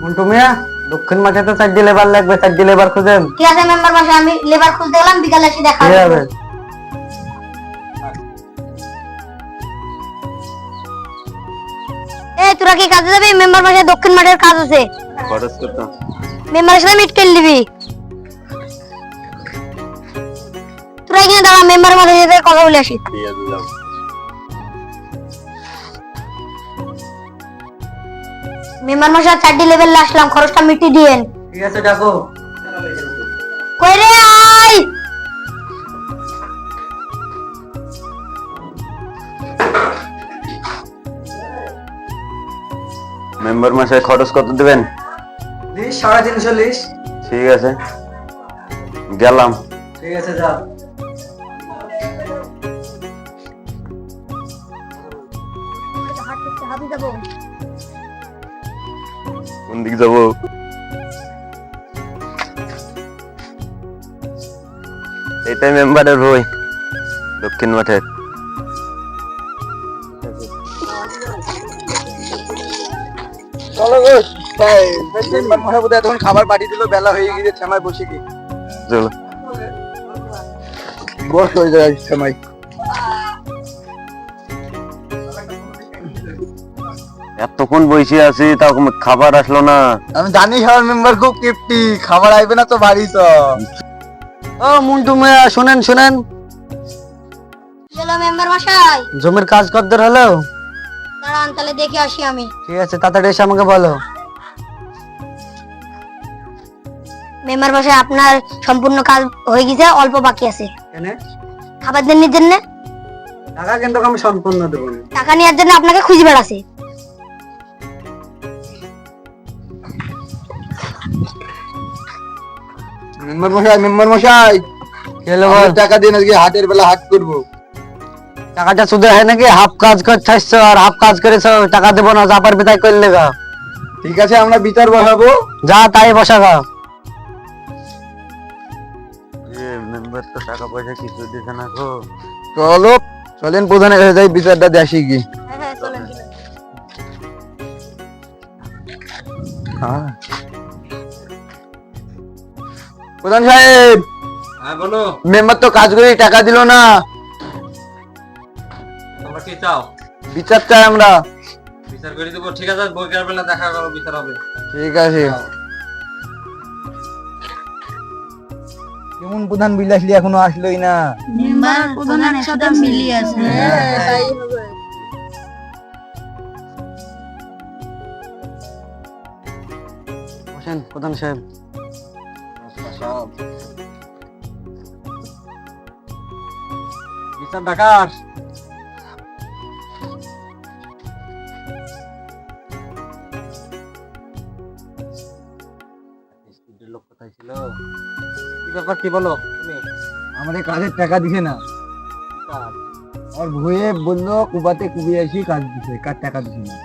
মন্টু মিয়া, দক্ষিণ মাঠে তো 4টি লেবার লাগবে, 4টি লেবার খুঁজেন। ঠিক আছে মেম্বার মশাই, আমি লেবার খুঁজতে গেলাম, বিকালে এসে দেখা ঠিক হবে। আছে। এই তোরা কি কাজে যাবি? মেম্বার মশাই দক্ষিণ মাঠের কাজ আছে। খরচ কত? মেম্বারের সাথে মিট করে দিবি। তোরা এখানে দাঁড়া, মেম্বার মশাই সাথে কথা বলে আসি। ঠিক আছে, যাও। মেম্বার মশাই 4টি লেভেল আসলাম, খরচটা মিটিয়ে দিয়েন। ঠিক আছে, ডাকো। কই রে আই? মেম্বার মাসে খরচ কত দিবেন? 350 লিস। ঠিক আছে, গেলাম। ঠিক আছে, যা। কোন দিক যাবো? এটাই মেম্বারের বই, দক্ষিণ মাঠের। চলো গো, মেম্বার মশাই বোধহয় তখন খাবার পাঠিয়ে দিল, বেলা হয়ে গিয়েছে, ছামায় বসে কি। চলো। বস হয়ে যায় সময়। এতক্ষণ বসে আছি, তাও খাবার আসলো না। আমি জানি আমার মেম্বার খুব কিপটি, খাবার আইবে না তো বাড়ি তো। ও মন্টু মিয়া, শুনেন শুনেন, চলো মেম্বার মশাই, জমির কাজ কদ্দূর হলো? দাঁড়ান তাহলে দেখে আসি আমি। ঠিক আছে, তাড়াতাড়ি এসে আমাকে বলো। মেম্বার মশাই আপনার সম্পূর্ণ কাজ হয়ে গেছে, অল্প বাকি আছে। এনে খাবার দেওয়ার জন্য, টাকা কিন্তু আমি সম্পূর্ণ দেবো না। টাকা নেওয়ার জন্য আপনাকে খুঁজে বেড়াছে। মেম্বার মশাই খেলো বল, টাকা দিন, আজকে হাটের বেলা হাট করবো। টাকাটা শুধু হয় নাকি? হাফ কাজ করছো আর হাফ কাজ করেছো, টাকা দেবো না, চাপার বিদায় করলে গা। ঠিক আছে, আমরা বিচার বসাবো, যা তাই বসাবো। মেম্বার তো টাকা পয়সা কিছু দিছে না গো। চলো চলেন প্রধানের কাছে যাই, বিচারটা দেখি কি। হ্যাঁ চলেন। প্রধান সাহেব, হ্যাঁ বলো, মেম্বার তো কাজ করে টাকা দিল না, তোমরা কি চাও? বিচার চাই আমরা। বিচার করে দেবো, ঠিক আছে, বৈকাল বেলা দেখা করো, বিচার হবে। ঠিক আছে। কেমন প্রধান বিলাসী এখনো আসলোই না? মেম্বার প্রধান একসাথে মিলিয়ে আছে। বসেন প্রধান সাহেব। বিচার ডাকার লোক কোথায় ছিল? কি ব্যাপার, কি বলো তুমি? আমাদের কাজের টাকা দিছে না, কাজ, আর ভয়ে বললো কুবাতে কুবিয়ে আসি, কাজ দিছে, কার টাকা দিছে না।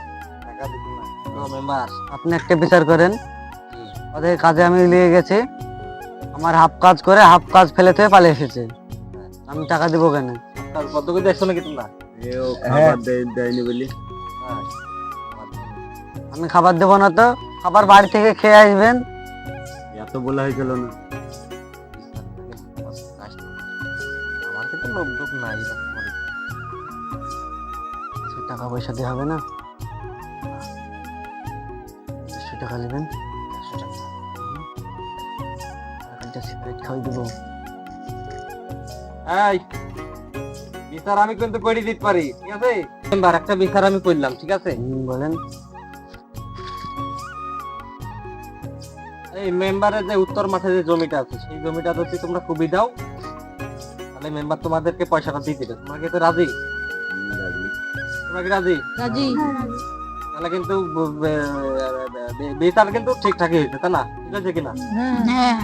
টাকা দিতে না তো মেম্বার। আপনি একটা বিচার করেন, ওদের কাজে আমি নিয়ে গেছি, আমার হাফ কাজ করে হাফ কাজ ফেলে থেকে পালিয়ে এসেছে, আমি টাকা দিব কেন? কাজ বদ্ধ করে দেখছো নাকি তোমরা? খাবার দেয়নি বলি। হ্যাঁ, আমি খাবার দেবো না তো? খাবার বাড়ি থেকে খেয়ে আসবেন। এত বলা হয়েছিল না। আমার কিন্তু লোক টোক নাই বা তোমার। কিছু টাকা পয়সা দিয়ে হবে না? 100 টাকা নেবেন, 100 টাকা একটা সিগারেট খাওয়াই দেবো। এই বিচার আমি কিন্তু করে দিতে পারি, ঠিক আছে মেম্বার? একটা বিচার আমি করলাম, ঠিক আছে? বলেন। এই মেম্বারের যে উত্তর মাঠে যে জমিটা আছে, সেই জমিটা যদি তোমরা খুবই দাও, তাহলে মেম্বার তোমাদেরকে পয়সাটা দিয়ে দিবে। তোমরা কি তো রাজি? তোমরা কি রাজি? রাজি। তাহলে কিন্তু বিচার কিন্তু ঠিকঠাকই হয়েছে, তাই না? ঠিক আছে কিনা? হ্যাঁ।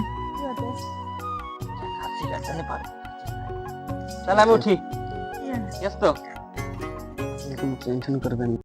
তাহলে আমি উঠি, ঠিক আছে তো? টেনশন করবেন না।